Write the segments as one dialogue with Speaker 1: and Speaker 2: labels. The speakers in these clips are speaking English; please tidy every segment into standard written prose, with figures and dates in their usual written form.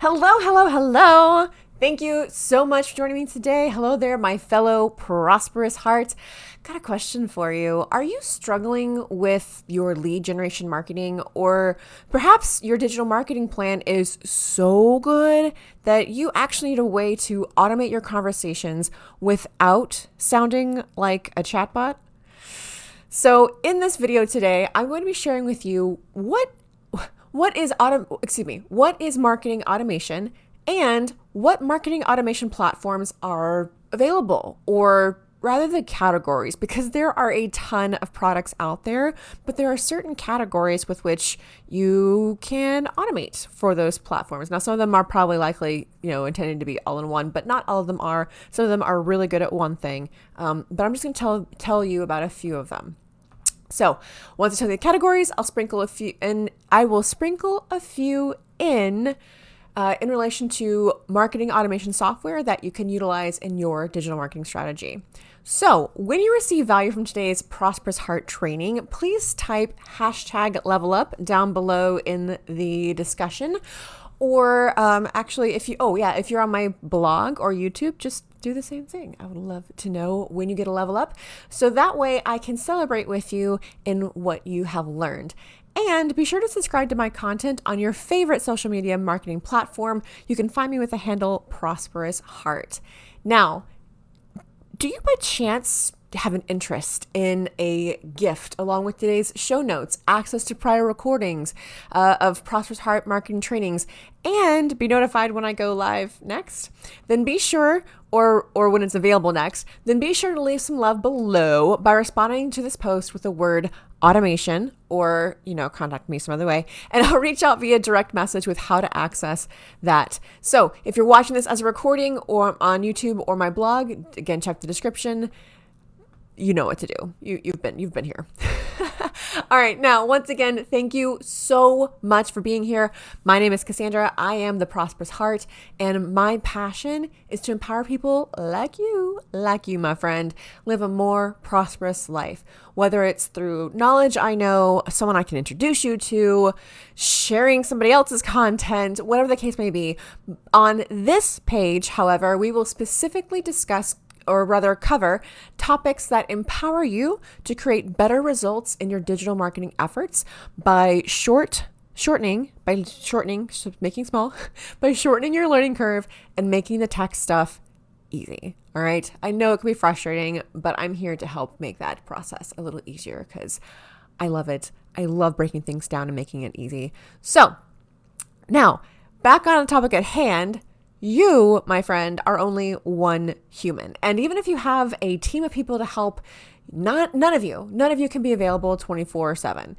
Speaker 1: Hello, hello, hello. Thank you so much for joining me today. Hello there, my fellow prosperous heart. Got a question for you. Are you struggling with your lead generation marketing, or perhaps your digital marketing plan is so good that you actually need a way to automate your conversations without sounding like a chatbot? So in this video today, I'm going to be sharing with you what is marketing automation, and what marketing automation platforms are available, or rather the categories, because there are a ton of products out there, but there are certain categories with which you can automate for those platforms. Now, some of them are probably likely, intended to be all in one, but not all of them are. Some of them are really good at one thing. But I'm just going to tell you about a few of them. So once I tell you the categories, I'll sprinkle a few, and I will sprinkle a few in relation to marketing automation software that you can utilize in your digital marketing strategy. So when you receive value from today's Prosperous Heart training, please type #levelup down below in the discussion. Or actually, if you're on my blog or YouTube, just do the same thing. I would love to know when you get a level up, so that way I can celebrate with you in what you have learned. And be sure to subscribe to my content on your favorite social media marketing platform. You can find me with the handle Prosperous Heart. Now, do you by chance have an interest in a gift along with today's show notes, access to prior recordings of Prosperous Heart marketing trainings, and be notified when I go live next? Then be sure, or when it's available next, then be sure to leave some love below by responding to this post with the word automation, or, contact me some other way, and I'll reach out via direct message with how to access that. So if you're watching this as a recording or on YouTube or my blog, again, check the description. You know what to do. You've been here. All right. Now, once again, thank you so much for being here. My name is Cassandra. I am the Prosperous Heart, and my passion is to empower people like you, my friend, live a more prosperous life. Whether it's through knowledge I know, someone I can introduce you to, sharing somebody else's content, whatever the case may be. On this page, however, we will specifically discuss, or rather cover, topics that empower you to create better results in your digital marketing efforts by shortening your learning curve and making the tech stuff easy. All right. I know it can be frustrating, but I'm here to help make that process a little easier because I love it. I love breaking things down and making it easy. So now back on the topic at hand. You, my friend, are only one human. And even if you have a team of people to help, none of you can be available 24/7.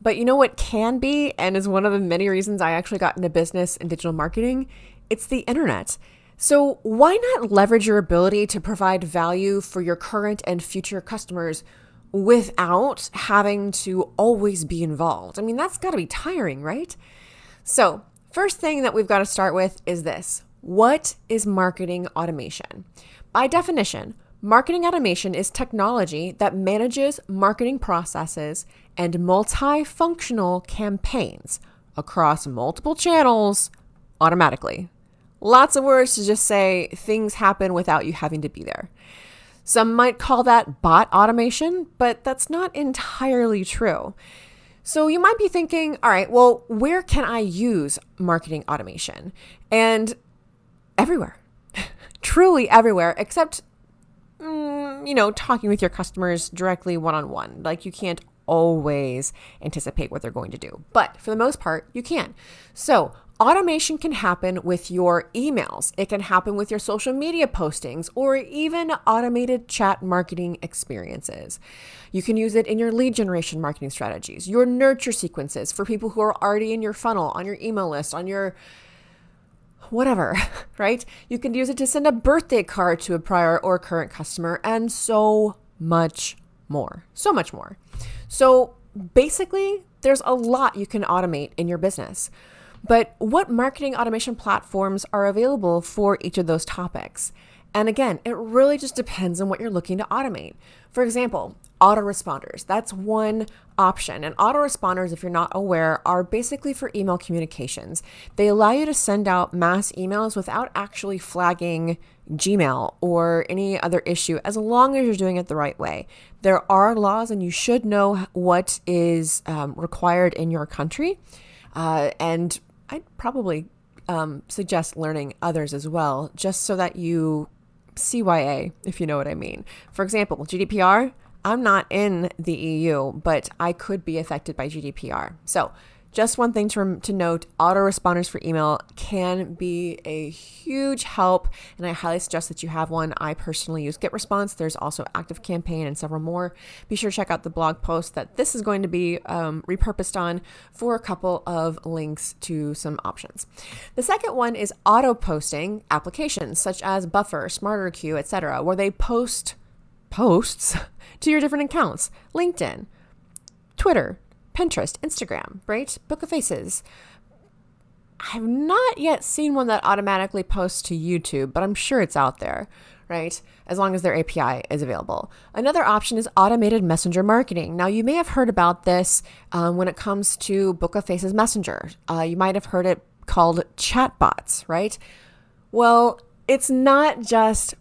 Speaker 1: But you know what can be, and is one of the many reasons I actually got into business and digital marketing? It's the internet. So why not leverage your ability to provide value for your current and future customers without having to always be involved? I mean, that's got to be tiring, right? So first thing that we've got to start with is this. What is marketing automation? By definition, marketing automation is technology that manages marketing processes and multifunctional campaigns across multiple channels automatically. Lots of words to just say things happen without you having to be there. Some might call that bot automation, but that's not entirely true. So you might be thinking, all right, well, where can I use marketing automation? And everywhere, truly everywhere, except, talking with your customers directly one-on-one. Like, you can't always anticipate what they're going to do, but for the most part, you can. So automation can happen with your emails. It can happen with your social media postings, or even automated chat marketing experiences. You can use it in your lead generation marketing strategies, your nurture sequences for people who are already in your funnel, on your email list, on your whatever, right? You can use it to send a birthday card to a prior or current customer, and so much more. So much more. So basically, there's a lot you can automate in your business. But what marketing automation platforms are available for each of those topics? And again, it really just depends on what you're looking to automate. For example, autoresponders. That's one option. And autoresponders, if you're not aware, are basically for email communications. They allow you to send out mass emails without actually flagging Gmail or any other issue, as long as you're doing it the right way. There are laws, and you should know what is required in your country. And I'd probably suggest learning others as well, just so that you CYA, if you know what I mean. For example, GDPR, I'm not in the EU, but I could be affected by GDPR. So just one thing to note, autoresponders for email can be a huge help, and I highly suggest that you have one. I personally use GetResponse. There's also ActiveCampaign and several more. Be sure to check out the blog post that this is going to be repurposed on for a couple of links to some options. The second one is auto posting applications such as Buffer, SmarterQueue, etc., where they post posts to your different accounts, LinkedIn, Twitter, Pinterest, Instagram, right? Book of Faces. I've not yet seen one that automatically posts to YouTube, but I'm sure it's out there, right? As long as their API is available. Another option is automated messenger marketing. Now, you may have heard about this when it comes to Book of Faces Messenger. You might have heard it called chatbots, right? Well, it's not just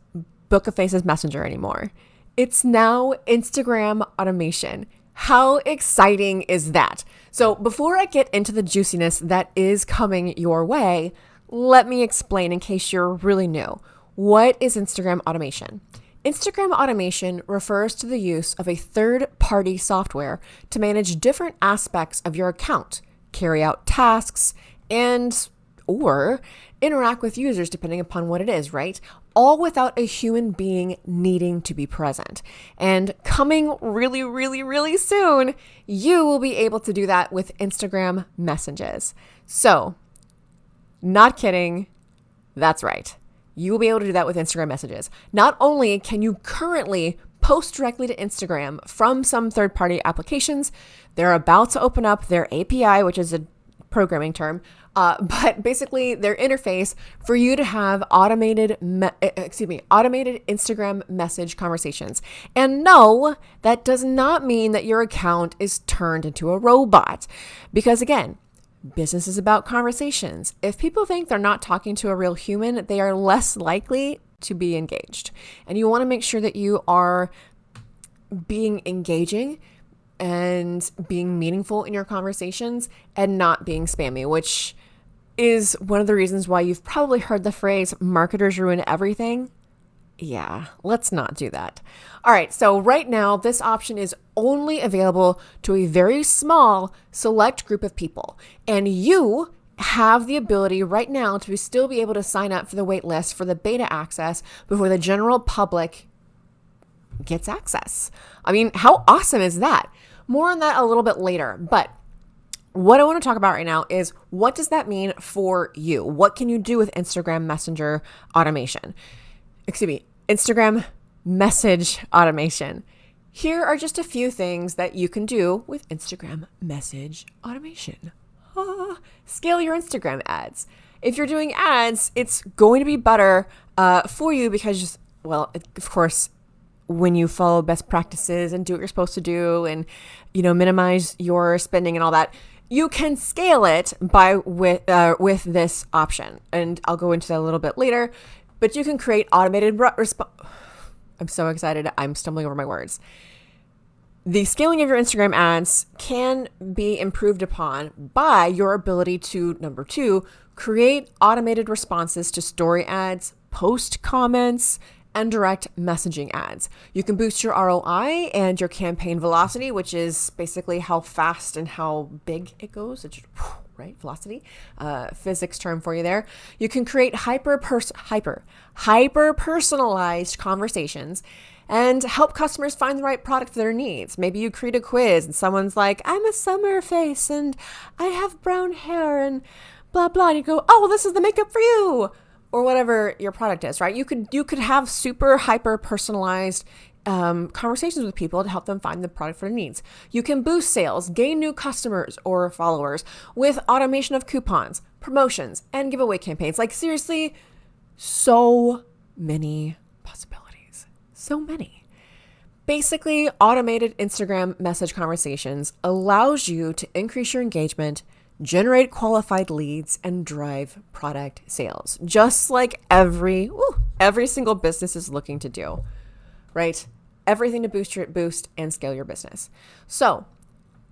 Speaker 1: Book of Faces Messenger anymore. It's now Instagram automation. How exciting is that? So before I get into the juiciness that is coming your way, let me explain in case you're really new. What is Instagram automation? Instagram automation refers to the use of a third-party software to manage different aspects of your account, carry out tasks, or interact with users depending upon what it is, right? All without a human being needing to be present. And coming really, really, really soon, you will be able to do that with Instagram messages. So, not kidding, that's right. You will be able to do that with Instagram messages. Not only can you currently post directly to Instagram from some third-party applications, they're about to open up their API, which is a programming term, but basically their interface for you to have automated Instagram message conversations. And no, that does not mean that your account is turned into a robot. Because again, business is about conversations. If people think they're not talking to a real human, they are less likely to be engaged. And you want to make sure that you are being engaging and being meaningful in your conversations and not being spammy, which is one of the reasons why you've probably heard the phrase marketers ruin everything. Yeah, let's not do that. All right, so right now, this option is only available to a very small select group of people. And you have the ability right now to still be able to sign up for the wait list for the beta access before the general public gets access. I mean, how awesome is that? More on that a little bit later, but what I want to talk about right now is what does that mean for you? What can you do with Instagram Messenger automation? Instagram message automation. Here are just a few things that you can do with Instagram message automation. Scale your Instagram ads. If you're doing ads, it's going to be better for you because, well, of course, when you follow best practices and do what you're supposed to do and, minimize your spending and all that, you can scale it with this option. And I'll go into that a little bit later, but you can create automated I'm so excited. I'm stumbling over my words. The scaling of your Instagram ads can be improved upon by your ability to, number 2, create automated responses to story ads, post comments, and direct messaging ads. You can boost your ROI and your campaign velocity, which is basically how fast and how big it goes. It's right? Velocity, physics term for you there. You can create hyper personalized conversations and help customers find the right product for their needs. Maybe you create a quiz and someone's like, I'm a summer face and I have brown hair and blah, blah. And you go, oh, well, this is the makeup for you. Or whatever your product is, right? You could have super hyper personalized conversations with people to help them find the product for their needs. You can boost sales, gain new customers or followers with automation of coupons, promotions, and giveaway campaigns. Like seriously, so many possibilities. So many. Basically, automated Instagram message conversations allows you to increase your engagement, generate qualified leads, and drive product sales, just like every single business is looking to do, right? Everything to boost and scale your business. So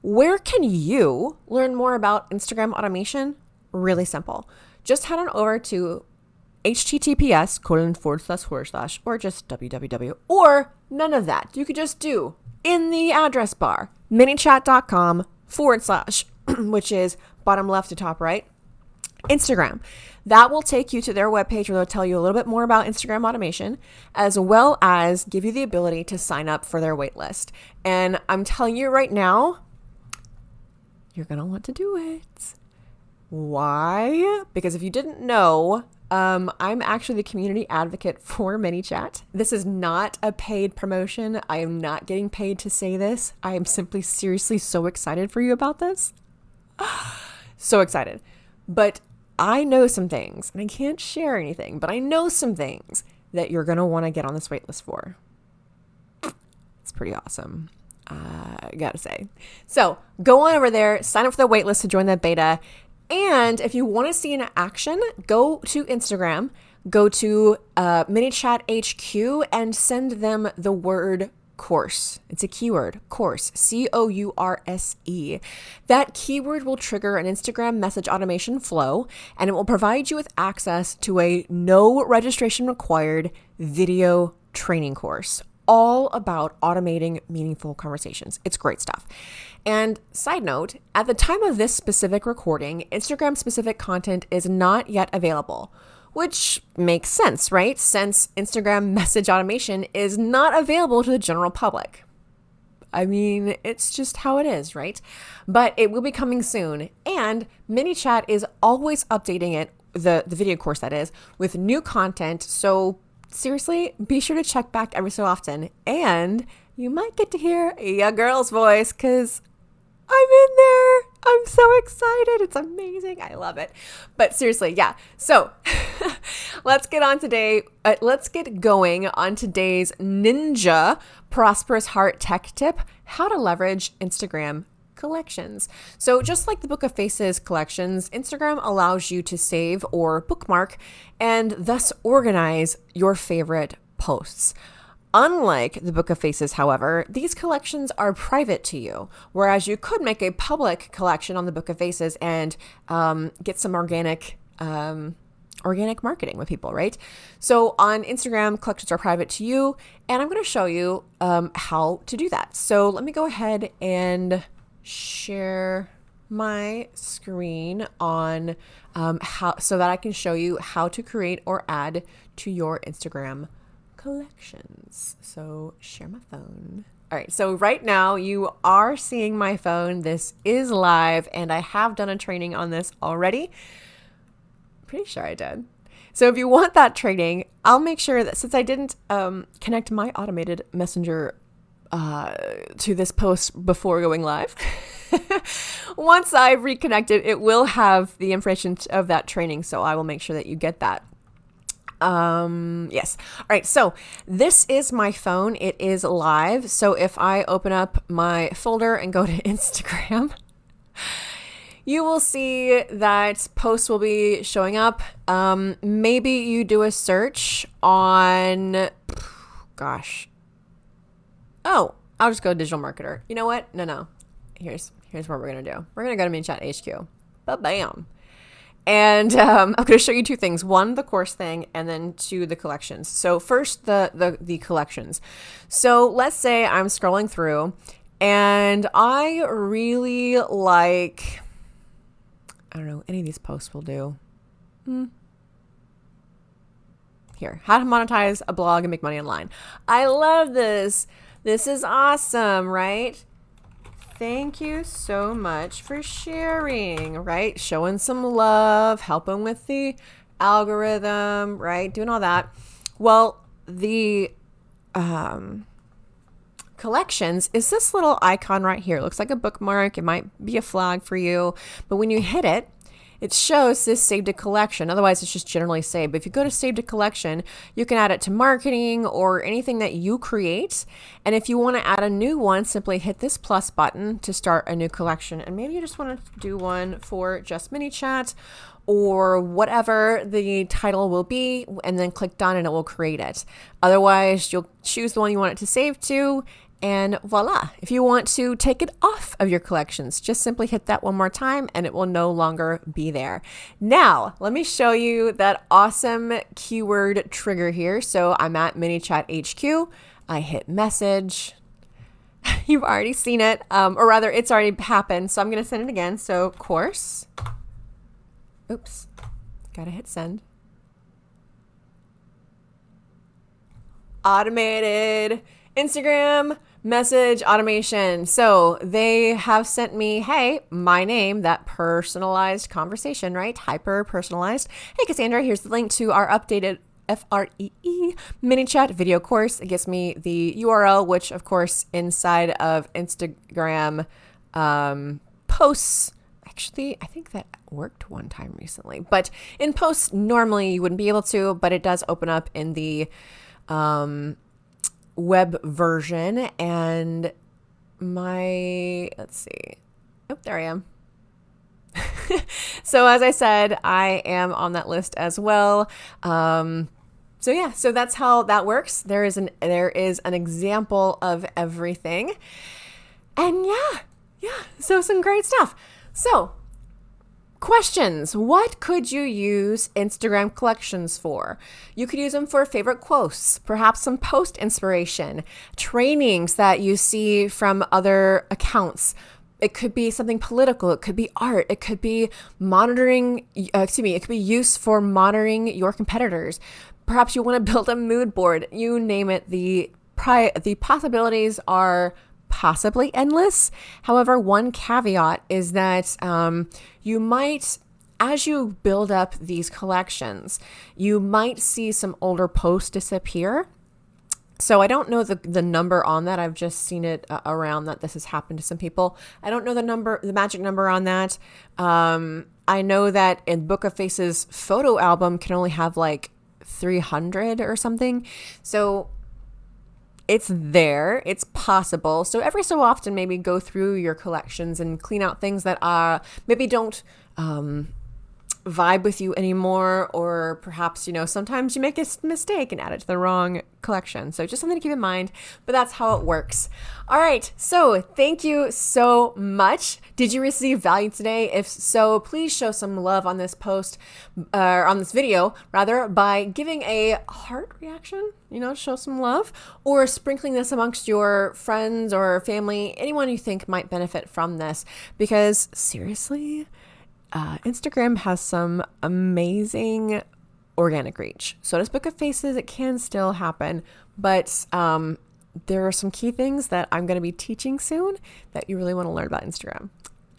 Speaker 1: where can you learn more about Instagram automation? Really simple. Just head on over to https:// or just www, or none of that. You could just do in the address bar, manychat.com/, which is bottom left to top right, Instagram. That will take you to their webpage where they'll tell you a little bit more about Instagram automation, as well as give you the ability to sign up for their waitlist. And I'm telling you right now, you're going to want to do it. Why? Because if you didn't know, I'm actually the community advocate for ManyChat. This is not a paid promotion. I am not getting paid to say this. I am simply seriously so excited for you about this. So excited. But I know some things, and I can't share anything, but I know some things that you're going to want to get on this waitlist for. It's pretty awesome. I gotta say. So go on over there, sign up for the waitlist to join the beta. And if you want to see an action, go to Instagram, go to ManyChat HQ and send them the word course. It's a keyword, course, COURSE. That keyword will trigger an Instagram message automation flow, and it will provide you with access to a no registration required video training course, all about automating meaningful conversations. It's great stuff. And side note, at the time of this specific recording, Instagram specific content is not yet available, which makes sense, right? Since Instagram message automation is not available to the general public. I mean, it's just how it is, right? But it will be coming soon. And ManyChat is always updating it, the video course that is, with new content. So seriously, be sure to check back every so often. And you might get to hear a girl's voice because I'm in there. I'm so excited. It's amazing. I love it. But seriously, yeah. So let's get going on today's Ninja Prosperous Heart tech tip, how to leverage Instagram collections. So just like the Book of Faces collections, Instagram allows you to save or bookmark and thus organize your favorite posts. Unlike the Book of Faces, however, these collections are private to you, whereas you could make a public collection on the Book of Faces and get some organic marketing with people, right? So on Instagram, collections are private to you, and I'm going to show you how to do that. So let me go ahead and share my screen on so that I can show you how to create or add to your Instagram collections. So share my phone. All right. So right now you are seeing my phone. This is live and I have done a training on this already. Pretty sure I did. So if you want that training, I'll make sure that since I didn't connect my automated messenger to this post before going live, once I've reconnected, it will have the information of that training. So I will make sure that you get that. Yes. All right. So this is my phone. It is live. So if I open up my folder and go to Instagram, you will see that posts will be showing up. Maybe you do a search on, Oh, I'll just go digital marketer. You know what? No. Here's what we're going to do. We're going to go to ManyChat HQ. Ba-bam. And I'm going to show you two things. One, the course thing, and then two, the collections. So first, the collections. So let's say I'm scrolling through and I really like, I don't know, any of these posts will do. Here, how to monetize a blog and make money online. I love this. This is awesome, right? Thank you so much for sharing, right? Showing some love, helping with the algorithm, right? Doing all that. Well, the collections is this little icon right here. It looks like a bookmark. It might be a flag for you. But when you hit it, it shows this saved to collection. Otherwise, it's just generally saved. But if you go to save to collection, you can add it to marketing or anything that you create. And if you want to add a new one, simply hit this plus button to start a new collection. And maybe you just want to do one for just mini chat or whatever the title will be, and then click done and it will create it. Otherwise, you'll choose the one you want it to save to, and voila. If you want to take it off of your collections, just simply hit that one more time and it will no longer be there. Now, let me show you that awesome keyword trigger here. So I'm at MiniChat HQ. I hit message. You've already seen it, or rather it's already happened. So I'm going to send it again. So course. Oops, gotta hit send. Automated Instagram message automation. So they have sent me, hey, my name, that personalized conversation, right? Hyper personalized. Hey, Cassandra, here's the link to our updated FREE mini chat video course. It gives me the URL, which of course inside of Instagram posts. Actually, I think that worked one time recently, but in posts normally you wouldn't be able to, but it does open up in the web version. And let's see. Oh, there I am. So as I said, I am on that list as well. So yeah, so that's how that works. There is an example of everything. And yeah, so some great stuff. So, questions. What could you use Instagram collections for? You could use them for favorite quotes, perhaps some post inspiration, trainings that you see from other accounts. It could be something political. It could be art. It could be it could be used for monitoring your competitors. Perhaps you want to build a mood board. You name it. The possibilities are possibly endless. However, one caveat is that you might, as you build up these collections, you might see some older posts disappear. So I don't know the number on that. I've just seen it around that this has happened to some people. I don't know the magic number on that. I know that in Book of Faces photo album can only have like 300 or something. So it's there, it's possible. So every so often, maybe go through your collections and clean out things that maybe don't vibe with you anymore, or perhaps, sometimes you make a mistake and add it to the wrong collection. So just something to keep in mind, but that's how it works. All right. So thank you so much. Did you receive value today? If so, please show some love on this post, or on this video rather, by giving a heart reaction, show some love, or sprinkling this amongst your friends or family, anyone you think might benefit from this, because seriously, Instagram has some amazing organic reach. So does Book of Faces. It can still happen, but there are some key things that I'm going to be teaching soon that you really want to learn about Instagram.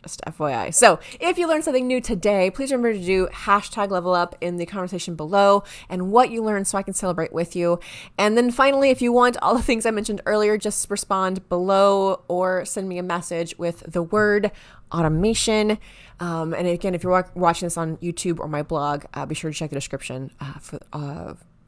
Speaker 1: Just FYI. So if you learned something new today, please remember to do #levelup in the conversation below and what you learned so I can celebrate with you. And then finally, if you want all the things I mentioned earlier, just respond below or send me a message with the word automation. And again, if you're watching this on YouTube or my blog, be sure to check the description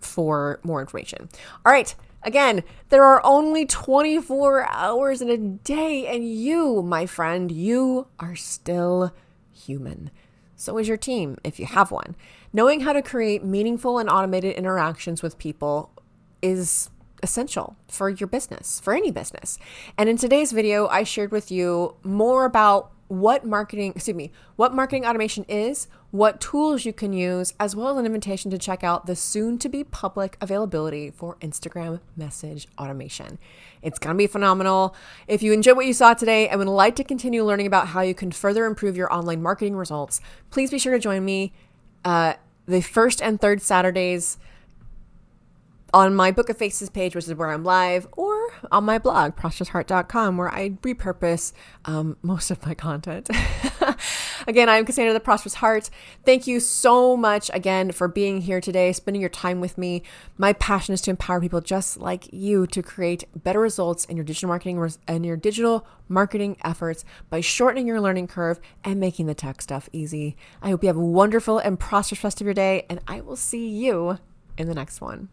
Speaker 1: for more information. All right. Again, there are only 24 hours in a day, and you, my friend, you are still human. So is your team, if you have one. Knowing how to create meaningful and automated interactions with people is essential for your business, for any business. And in today's video, I shared with you more about what marketing automation is, what tools you can use, as well as an invitation to check out the soon-to-be public availability for Instagram message automation. It's going to be phenomenal. If you enjoyed what you saw today and would like to continue learning about how you can further improve your online marketing results, please be sure to join me the first and third Saturdays on my Book of Faces page, which is where I'm live, or on my blog, ProsperousHeart.com, where I repurpose most of my content. Again, I'm Cassandra, the Prosperous Heart. Thank you so much again for being here today, spending your time with me. My passion is to empower people just like you to create better results in your digital marketing efforts by shortening your learning curve and making the tech stuff easy. I hope you have a wonderful and prosperous rest of your day, and I will see you in the next one.